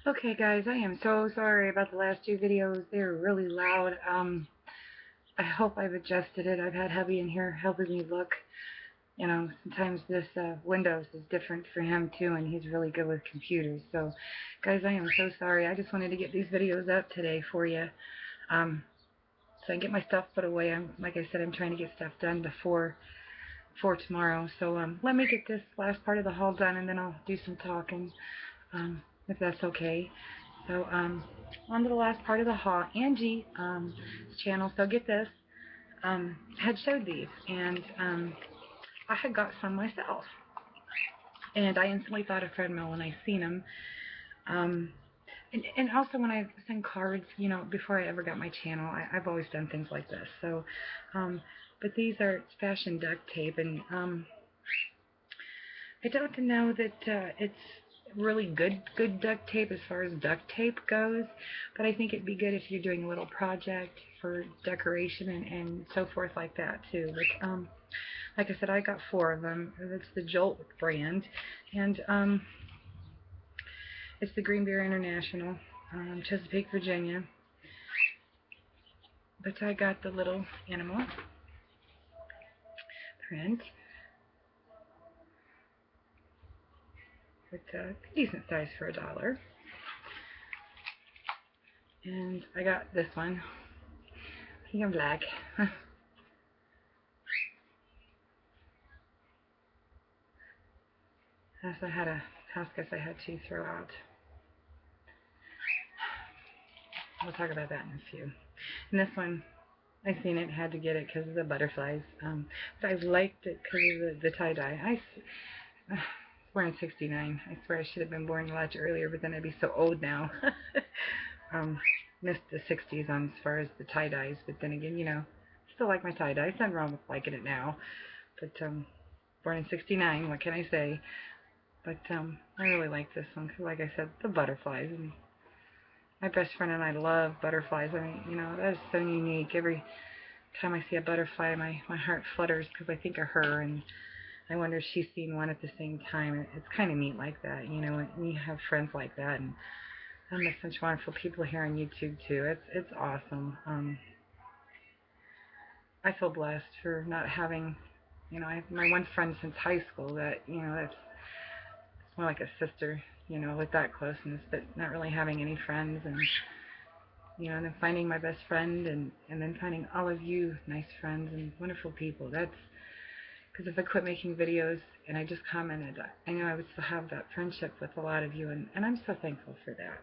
Okay, guys, I am so sorry about the last two videos. They were really loud. I hope I've adjusted it. I've had hubby in here helping me look. You know, sometimes this Windows is different for him too, and he's really good with computers. So, guys, I am so sorry. I just wanted to get these videos up today for you, so I can get my stuff put away. Like I said, I'm trying to get stuff done before tomorrow. So, let me get this last part of the haul done, and then I'll do some talking, if that's okay. So, on to the last part of the haul. Angie's channel. So get this. Had showed these, and I had got some myself, and I instantly thought of Fred Mill when I seen them. Um, and also when I send cards, you know, before I ever got my channel, I've always done things like this. So, but these are fashion duct tape, and I don't know that it's really good duct tape as far as duct tape goes, but I think it'd be good if you're doing a little project for decoration and so forth like that too. But like I said, I got four of them. It's the Jolt brand, and it's the Green Beer International, Chesapeake, Virginia. But I got the little animal print. It's a decent size for $1. And I got this one. I think I'm black. So I had a house guest I had to throw out. We'll talk about that in a few. And this one, I seen it, had to get it because of the butterflies. But I liked it because of the tie-dye. Born in '69. I swear I should have been born a lot earlier, but then I'd be so old now. um, Missed the '60s on as far as the tie-dyes, but then again, you know, still like my tie-dye. Nothing wrong with liking it now. But born in '69, what can I say? But I really like this one because, like I said, the butterflies. And my best friend and I love butterflies. I mean, you know, that is so unique. Every time I see a butterfly, my heart flutters because I think of her, and I wonder if she's seen one at the same time. It's kind of neat like that, you know, when you have friends like that. And I met such wonderful people here on YouTube too. It's awesome. I feel blessed for not having, you know, I have my one friend since high school that, you know, that's it's more like a sister, you know, with that closeness, but not really having any friends. And you know, and then finding my best friend, and then finding all of you nice friends and wonderful people. That's because if I quit making videos and I just commented, I know I would still have that friendship with a lot of you, and I'm so thankful for that.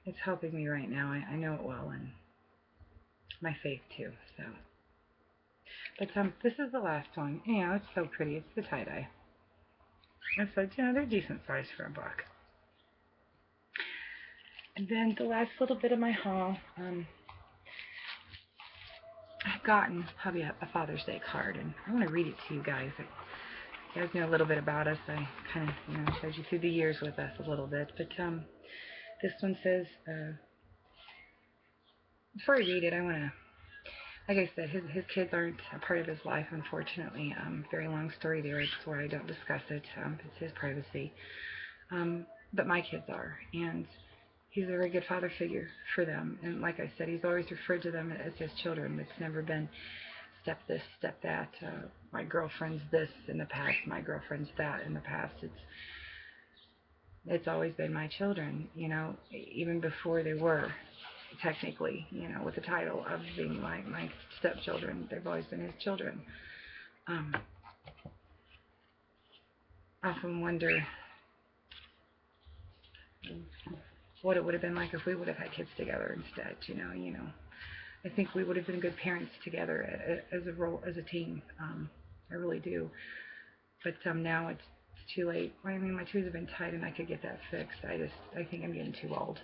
It's helping me right now. I know it will, and my faith too. So, but this is the last one. You know, it's so pretty. It's the tie dye. And so, you know, they're decent size for a buck. And then the last little bit of my haul, I've gotten hubby a Father's Day card, and I want to read it to you guys. You guys know a little bit about us. I kind of, you know, showed you through the years with us a little bit. But this one says, before I read it, I want to, like I said, his kids aren't a part of his life, unfortunately. Very long story there. It's where I don't discuss it. It's his privacy. But my kids are, and he's a very good father figure for them. And like I said, he's always referred to them as his children. It's never been step this, step that. My girlfriend's this in the past. My girlfriend's that in the past. It's always been my children. You know, even before they were technically, you know, with the title of being my stepchildren. They've always been his children. I often wonder what it would have been like if we would have had kids together instead. You know. I think we would have been good parents together as a role, as a team. I really do. But now it's too late. I mean, my tubes have been tied, and I could get that fixed. I think I'm getting too old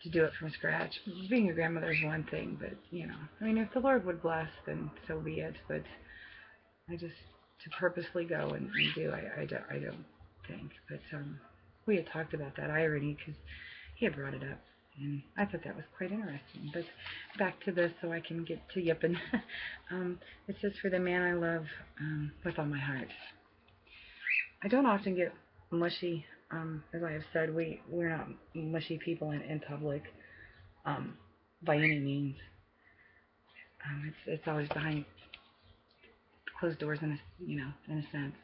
to do it from scratch. Being a grandmother is one thing, but you know, I mean, if the Lord would bless, then so be it. But I just to purposely go and do, I don't think. But we had talked about that irony because he had brought it up, and I thought that was quite interesting. But back to this, so I can get to yipping. It says, "For the man I love with all my heart." I don't often get mushy As I have said, we're not mushy people in public, um, by any means. It's always behind closed doors in in a sense.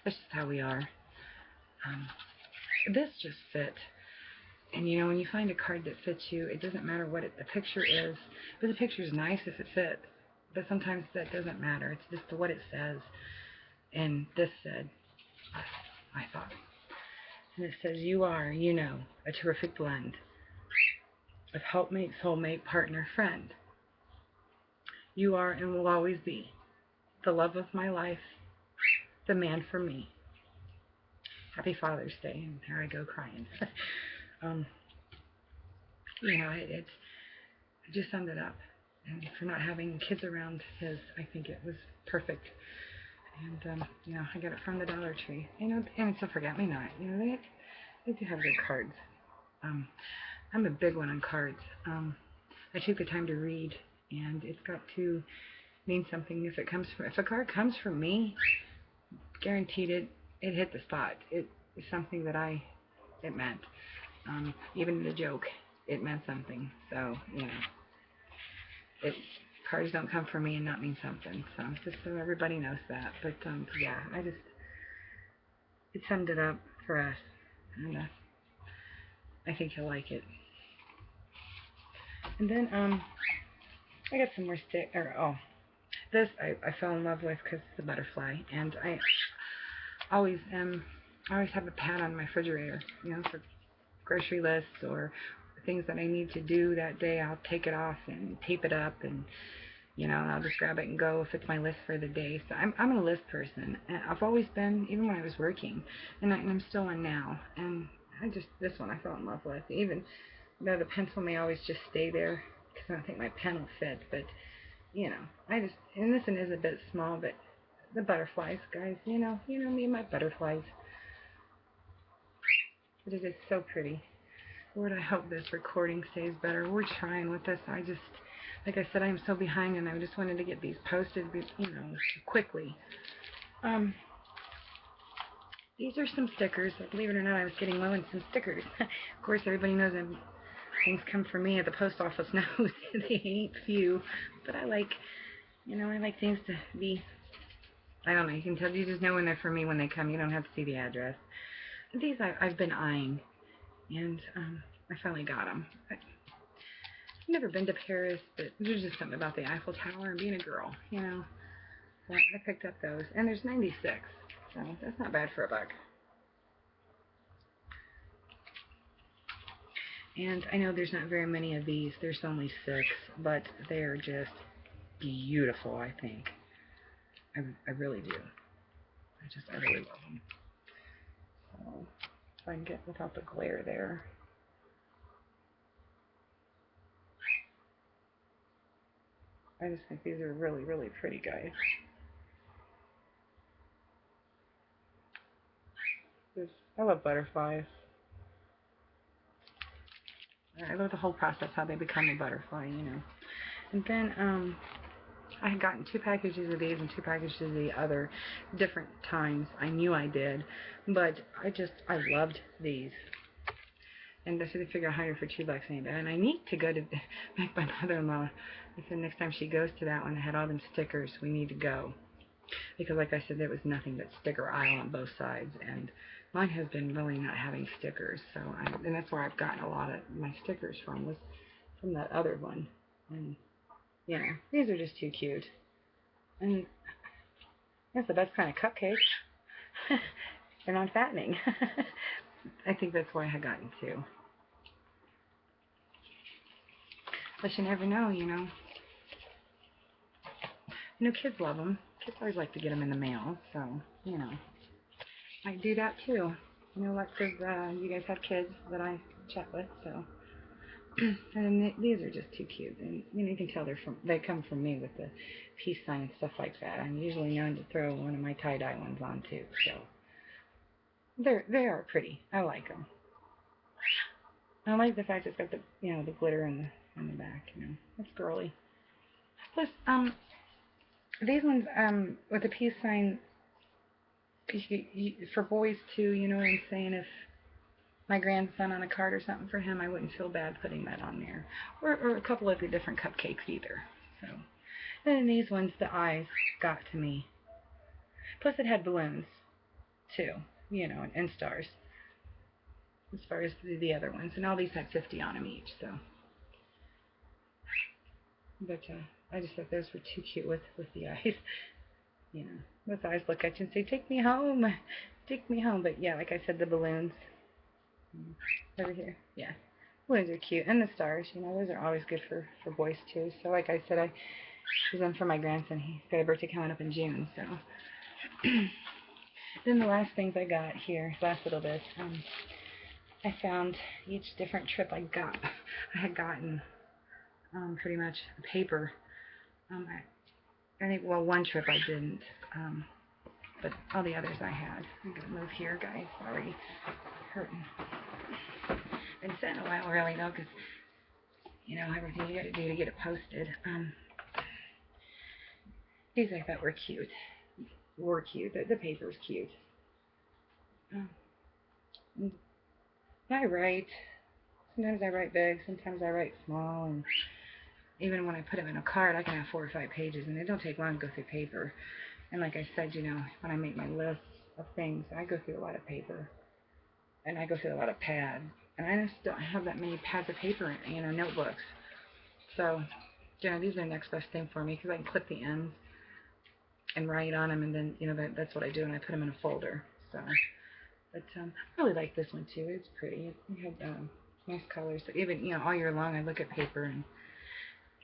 That's just how we are. Um, this just fit. And when you find a card that fits you, it doesn't matter what the picture is. But the picture's nice if it fits. But sometimes that doesn't matter. It's just what it says. And this said, I thought. And it says, you are, a terrific blend of helpmate, soulmate, partner, friend. You are and will always be the love of my life, the man for me. Happy Father's Day. And here I go crying. um, it just summed it up. And for not having kids around I think it was perfect. And, I got it from the Dollar Tree. And it's a forget-me-not. They do have good cards. I'm a big one on cards. I take the time to read, and it's got to mean something. If a card comes from me, guaranteed it hit the spot. It is something that it meant. Even the joke, it meant something. So, cards don't come from me and not mean something. So just so everybody knows that. But yeah, it summed it up for us, and I think you'll like it. And then I got some more this I fell in love with because it's a butterfly, and I always have a pad on my refrigerator, for grocery lists or things that I need to do that day. I'll take it off and tape it up, and I'll just grab it and go if it's my list for the day. So I'm a list person, and I've always been, even when I was working, and I'm still one now. And this one I fell in love with, even though the pencil may always just stay there because I don't think my pen will fit. But and this one is a bit small, but the butterflies, guys, me and my butterflies. But it is so pretty. Lord, I hope this recording stays better. We're trying with this. Like I said, I'm so behind, and I just wanted to get these posted, quickly. These are some stickers. Believe it or not, I was getting low on some stickers. Of course, everybody knows things come from me at the post office knows. They ain't few, but I like things to be. I don't know. You can tell. You just know when they're for me when they come. You don't have to see the address. These I've been eyeing, and I finally got them. I've never been to Paris, but there's just something about the Eiffel Tower and being a girl, So I picked up those, and there's 96, so that's not bad for a buck. And I know there's not very many of these. There's only 6, but they're just beautiful, I think. I really do. I really love them. So if I can get without the glare there. I just think these are really, really pretty, guys. I love butterflies. I love the whole process, how they become a butterfly, And then I had gotten 2 packages of these and 2 packages of the other different times. I knew I did, but I loved these. And I said to figure out how for $2 ain't bad. And I need to go to make my mother-in-law. I said next time she goes to that one, I had all them stickers. We need to go. Because like I said, there was nothing but sticker aisle on both sides. And mine has been really not having stickers. And that's where I've gotten a lot of my stickers from, was from that other one. And these are just too cute. And that's the best kind of cupcakes. They're non-fattening. I think that's why I had gotten 2. But you never know, kids love them. Kids always like to get them in the mail, so, I do that too. Lots of you guys have kids that I chat with, so. And these are just too cute. And, you can tell they come from me with the peace sign and stuff like that. I'm usually known to throw one of my tie-dye ones on too, so. They are pretty. I like them. I like the fact it's got the, the glitter on the back, It's girly. Plus, these ones, with the peace sign, 'cause for boys too, you know what I'm saying? If my grandson on a card or something for him, I wouldn't feel bad putting that on there. Or a couple of the different cupcakes either. So, and then these ones, the eyes got to me. Plus it had balloons too, you know, and stars. As far as the other ones. And all these had 50 on them each, so. But I just thought those were too cute with the eyes. You know, with eyes look at you and say, take me home. Take me home. But yeah, like I said, the balloons. Over here. Yeah. Balloons are cute. And the stars, you know, those are always good for boys too. So like I said, I was in for my grandson. He's got a birthday coming up in June, so. Then the last things I got here, last little bit, I found each different trip I had gotten pretty much paper. I think, well, one trip I didn't, but all the others I had. I'm going to move here, guys. Sorry. Hurting. Been sitting a while really, though, because, you know, everything you got to do to get it posted. These I thought were cute. The paper's cute. I write. Sometimes I write big, sometimes I write small, and even when I put them in a card, I can have 4 or 5 pages, and they don't take long to go through paper. And like I said, you know, when I make my list of things, I go through a lot of paper, and I go through a lot of pads, and I just don't have that many pads of paper, you know, notebooks. So, you know, these are the next best thing for me, because I can clip the ends and write on them, and then, you know, that's what I do, and I put them in a folder. So, but I really like this one too. It's pretty. It had nice colors. So even, you know, all year long, I look at paper and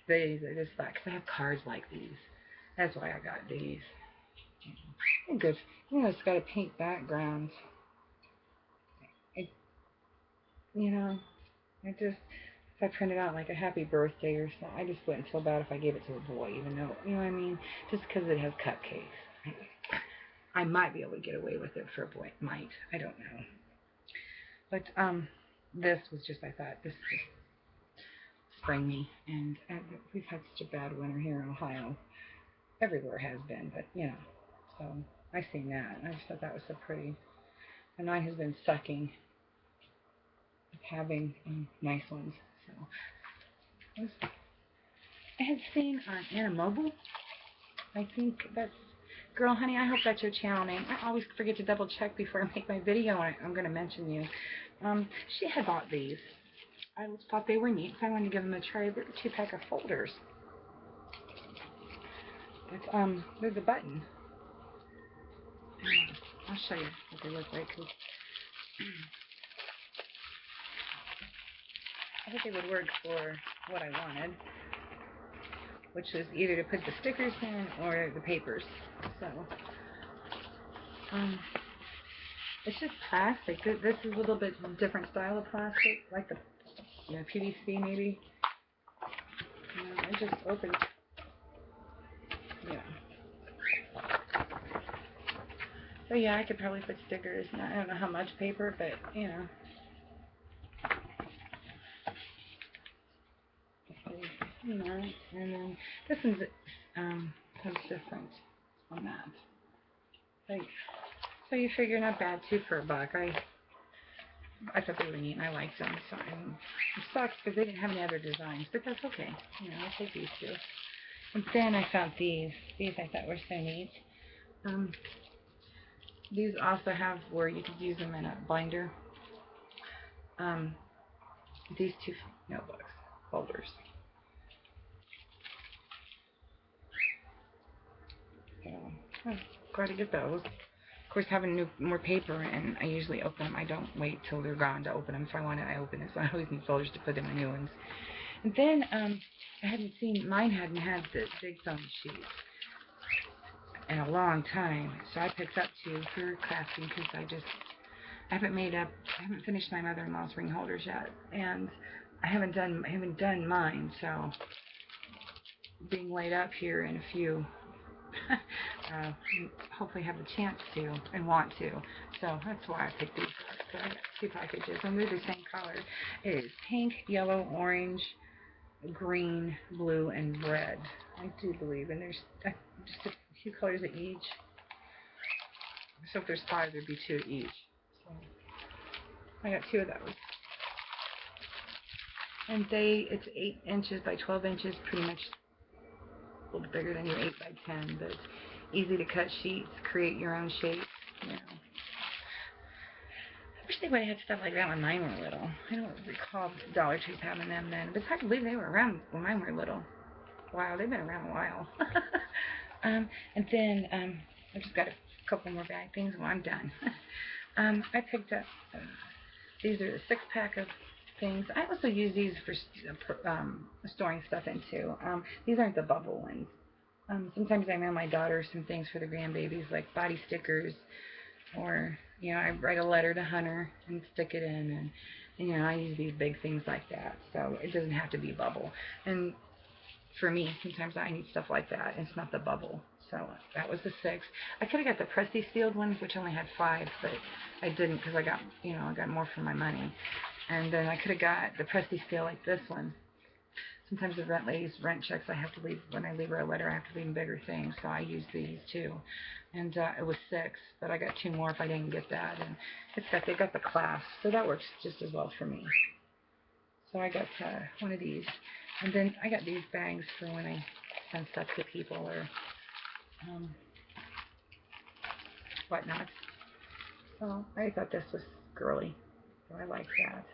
these. I just thought, because I have cards like these. That's why I got these. And good. You know, it's got a pink background. You know, if I printed out like a happy birthday or something, I just wouldn't feel bad if I gave it to a boy, even though, you know what I mean? Just because it has cupcakes. I might be able to get away with it for a boy. Might. I don't know. But this was just, I thought, this is just springy. And we've had such a bad winter here in Ohio. Everywhere has been, but, you know. So I seen that, and I just thought that was so pretty. And mine has been sucking having nice ones. So I had seen on Anna Mobile. I think that's, girl, honey, I hope that's your channel name. I always forget to double check before I make my video, and I'm going to mention you. She had bought these. I just thought they were neat, so I wanted to give them a try. They're a 2-pack of folders. But, there's a button. I'll show you what they look like. I think they would work for what I wanted, which was either to put the stickers in or the papers. So, it's just plastic. This is a little bit different style of plastic, like the, you know, PVC maybe. I just opened. Yeah. So yeah, I could probably put stickers. I don't know how much paper, but you know. You know, and then this one's comes different on that. Like, so you figure not bad too for $1. I thought they were neat and I liked them. So it sucks because they didn't have any other designs, but that's okay. You know, I'll take these two. And then I found these. These I thought were so neat. These also have where you could use them in a binder. These 2 notebooks, folders. So I'm glad to get those. Of course, having more paper, and I usually open them. I don't wait till they're gone to open them. If I want it, I open it. So I always need folders to put in my new ones. And then I hadn't seen, mine hadn't had the big foam sheet in a long time. So I picked up 2 for crafting because I haven't finished my mother-in-law's ring holders yet, and I haven't done mine. So being laid up here in a few. Hopefully have the chance to and want to. So that's why I picked these up. So I got 2 packages, and they're the same color. It is pink, yellow, orange, green, blue, and red. I do believe, and there's just a few colors of each. So if there's 5, there'd be 2 each. So I got 2 of those. And it's 8 inches by 12 inches, pretty much a little bigger than your 8 by 10, but easy to cut sheets, create your own shape, you know. I wish they would have had stuff like that when mine were little. I don't recall Dollar Trees having them then, but it's hard to believe they were around when mine were little. Wow, they've been around a while. And then I just got a couple more bag things when I'm done. I picked up, these are the 6-pack of things. I also use these for storing stuff in too. These aren't the bubble ones. Sometimes I mail my daughter some things for the grandbabies, like body stickers, or, you know, I write a letter to Hunter and stick it in, and you know, I use these big things like that, so it doesn't have to be bubble. And for me, sometimes I need stuff like that. It's not the bubble. So that was the 6. I could have got the Presti sealed ones, which only had 5, but I didn't because I got, you know, I got more for my money. And then I could have got the Presti seal like this one. Sometimes the ladies' rent checks, I have to leave, when I leave her a letter, I have to leave them bigger things. So I use these too. And it was 6, but I got 2 more if I didn't get that. And they got the clasp, so that works just as well for me. So I got one of these. And then I got these bags for when I send stuff to people or whatnot. So I thought this was girly. So I like that.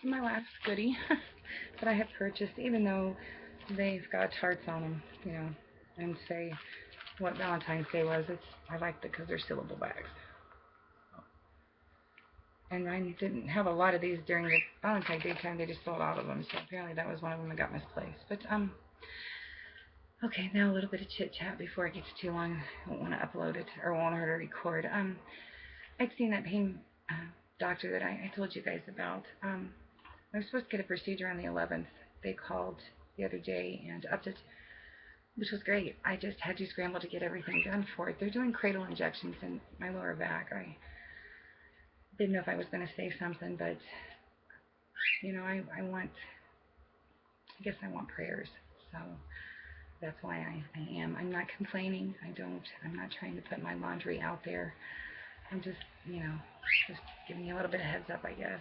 My last goodie that I have purchased, even though they've got hearts on them, you know, and say what Valentine's Day was, I liked it because they're sealable bags. And I didn't have a lot of these during the Valentine's Day time. They just sold out of them. So apparently that was one of them that got misplaced. But, okay, now a little bit of chit-chat before it gets too long. I don't want to upload it or want her to record. I'd seen that pain doctor that I told you guys about. I was supposed to get a procedure on the 11th. They called the other day and upped it, which was great. I just had to scramble to get everything done for it. They're doing cradle injections in my lower back. I didn't know if I was going to say something, but, you know, I guess I want prayers, so that's why I am. I'm not complaining. I'm not trying to put my laundry out there. I'm just, you know, just giving you a little bit of heads up, I guess.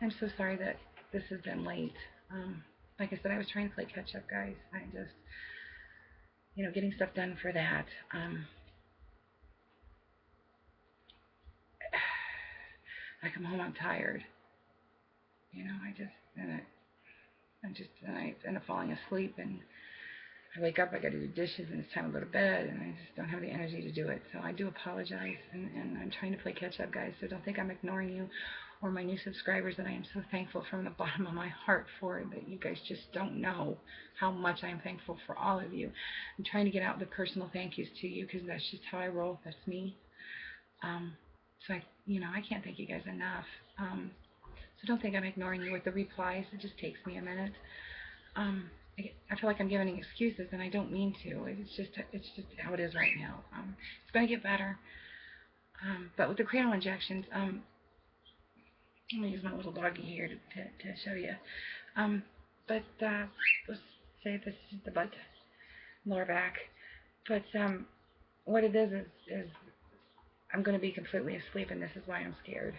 I'm so sorry that this has been late. Like I said, I was trying to play catch up, guys. I just, you know, getting stuff done for that. I come home, I'm tired. You know, I end up falling asleep, and I wake up, I gotta do dishes, and it's time to go to bed, and I just don't have the energy to do it. So I do apologize, and I'm trying to play catch up, guys, so don't think I'm ignoring you or my new subscribers, and I am so thankful from the bottom of my heart for it, that you guys just don't know how much I'm thankful for all of you. I'm trying to get out the personal thank yous to you, because that's just how I roll. That's me. So I can't thank you guys enough. So don't think I'm ignoring you with the replies. It just takes me a minute. I feel like I'm giving excuses, and I don't mean to. It's just how it is right now. It's going to get better. But with the cradle injections, I'm going to use my little doggy here to show you. But let's say this is the butt, lower back. But what it is I'm going to be completely asleep, and this is why I'm scared.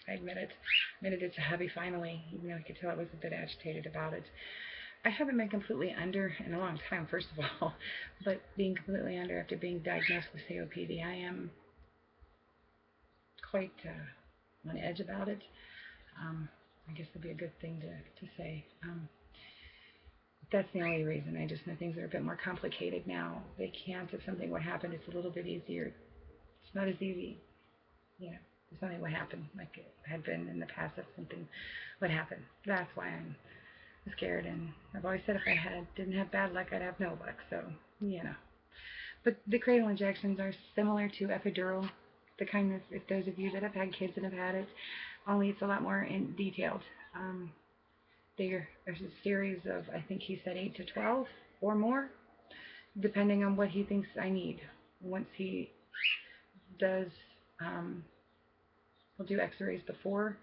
I admit it. Admitted it to hubby finally, even though he could tell I was a bit agitated about it. I haven't been completely under in a long time, first of all, but being completely under after being diagnosed with COPD, I am quite on edge about it. I guess it'd be a good thing to say. That's the only reason. I just know things are a bit more complicated now. They can't. If something would happen, it's a little bit easier. It's not as easy, you know. If something would happen, like it had been in the past, if something would happen. That's why I'm scared, and I've always said if I didn't have bad luck, I'd have no luck, so, you know. But the cradle injections are similar to epidural, the kind of, if those of you that have had kids and have had it, only it's a lot more detailed. There's a series of, I think he said 8 to 12 or more, depending on what he thinks I need. Once he does, he'll do x-rays before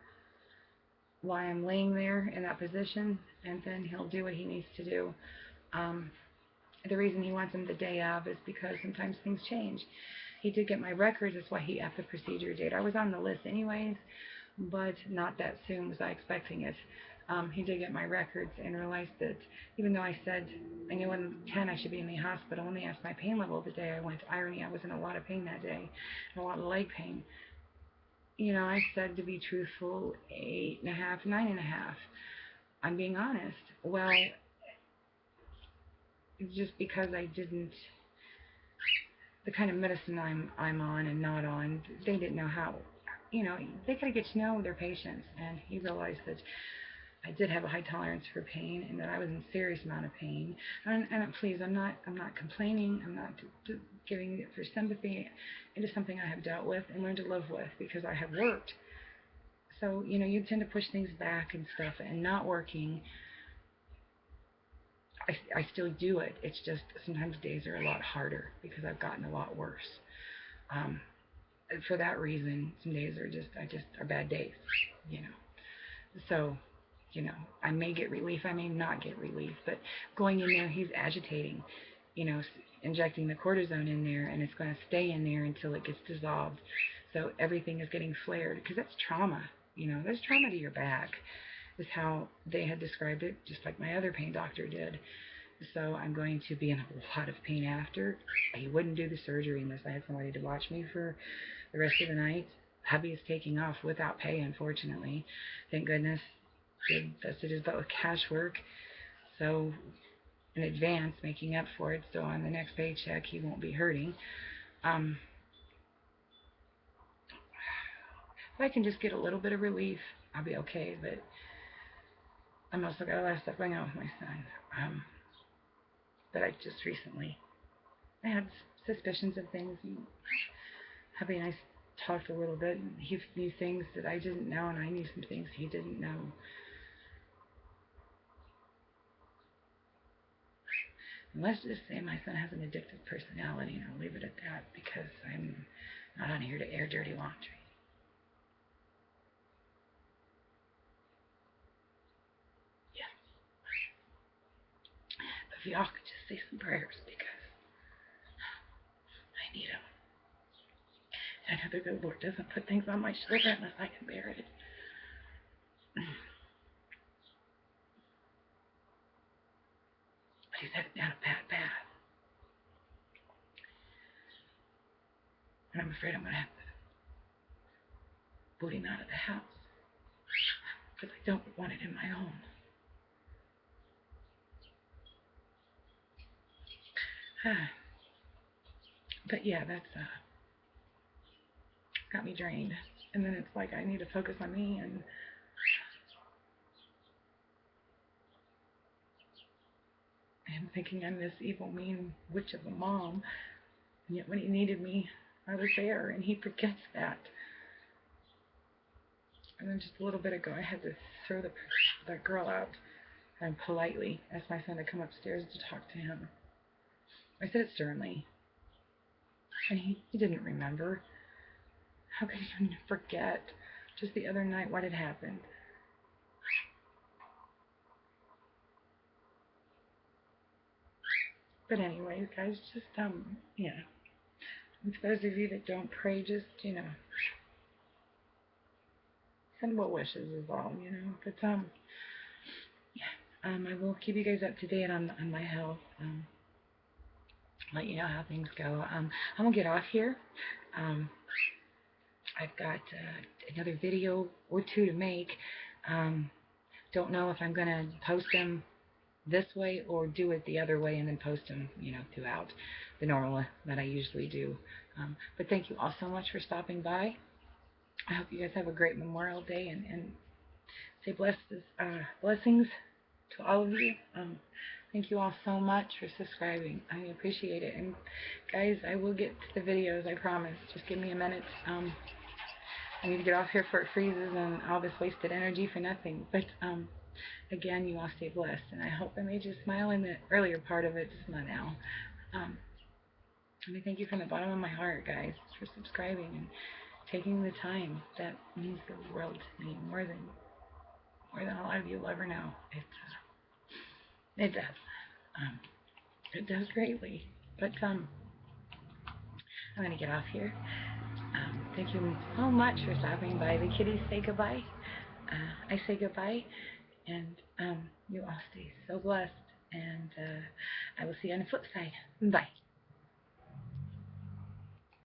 while I'm laying there in that position, and then he'll do what he needs to do. The reason he wants them the day of is because sometimes things change. He did get my records. That's why he upped the procedure date. I was on the list anyways, but not that soon was I expecting it. He did get my records and realized that even though I said I knew in 10 I should be in the hospital, when they asked my pain level the day I went, irony, I was in a lot of pain that day, and a lot of leg pain. You know, I said, to be truthful, 8.5, 9.5. I'm being honest. Well, just because I didn't, the kind of medicine I'm on and not on, they didn't know how. You know, they gotta get to know their patients, and he realized that I did have a high tolerance for pain, and that I was in a serious amount of pain. And please, I'm not complaining. I'm not giving it for sympathy. It is something I have dealt with and learned to live with because I have worked. So, you know, you tend to push things back and stuff, and not working, I still do it. It's just sometimes days are a lot harder because I've gotten a lot worse. For that reason, some days are bad days, you know. So, you know, I may get relief, I may not get relief, but going in there, he's agitating, you know, injecting the cortisone in there, and it's going to stay in there until it gets dissolved. So everything is getting flared because that's trauma. You know, there's trauma to your back, is how they had described it, just like my other pain doctor did. So I'm going to be in a lot of pain after. He wouldn't do the surgery unless I had somebody to watch me for the rest of the night. Hubby is taking off without pay, unfortunately. Thank goodness. That's it is but with cash work. So in advance, making up for it, so on the next paycheck he won't be hurting. If I can just get a little bit of relief, I'll be okay. But I'm also got a lot of stuff going on with my son. But I just recently, I had suspicions of things. And hubby and I talked a little bit, and he knew things that I didn't know, and I knew some things he didn't know. And let's just say my son has an addictive personality, and I'll leave it at that, because I'm not on here to air dirty laundry. Yeah. But if y'all could just say some prayers, because I need them. And I know the good Lord doesn't put things on my shoulder unless I can bear it. But he's headed down a bad path. And I'm afraid I'm going to have to boot him out of the house, because I don't want it in my home. But yeah, that's got me drained. And then it's like I need to focus on me, and I'm thinking I'm this evil, mean witch of a mom. And yet when he needed me, I was there, and he forgets that. And then just a little bit ago, I had to throw that girl out and politely asked my son to come upstairs to talk to him. I said it sternly, and he didn't remember. How could you forget just the other night what had happened? But anyways, guys, just, yeah. And for those of you that don't pray, just, you know, send well wishes is all, you know. But, yeah, I will keep you guys up to date on my health, let you know how things go. I'm going to get off here. I've got another video or two to make. Don't know if I'm going to post them this way or do it the other way and then post them, you know, throughout the normal that I usually do. But thank you all so much for stopping by. I hope you guys have a great Memorial Day, and say blessings to all of you. Thank you all so much for subscribing. I appreciate it. And guys, I will get to the videos, I promise. Just give me a minute. I need to get off here before it freezes and all this wasted energy for nothing. But again, you all stay blessed, and I hope I made you smile in the earlier part of it, just not now. And I thank you from the bottom of my heart, guys, for subscribing and taking the time. That means the world to me, more than a lot of you will ever know. It does. It does greatly. But I'm going to get off here. Thank you so much for stopping by. The kitties say goodbye. I say goodbye. And you all stay so blessed. And I will see you on the flip side. Bye.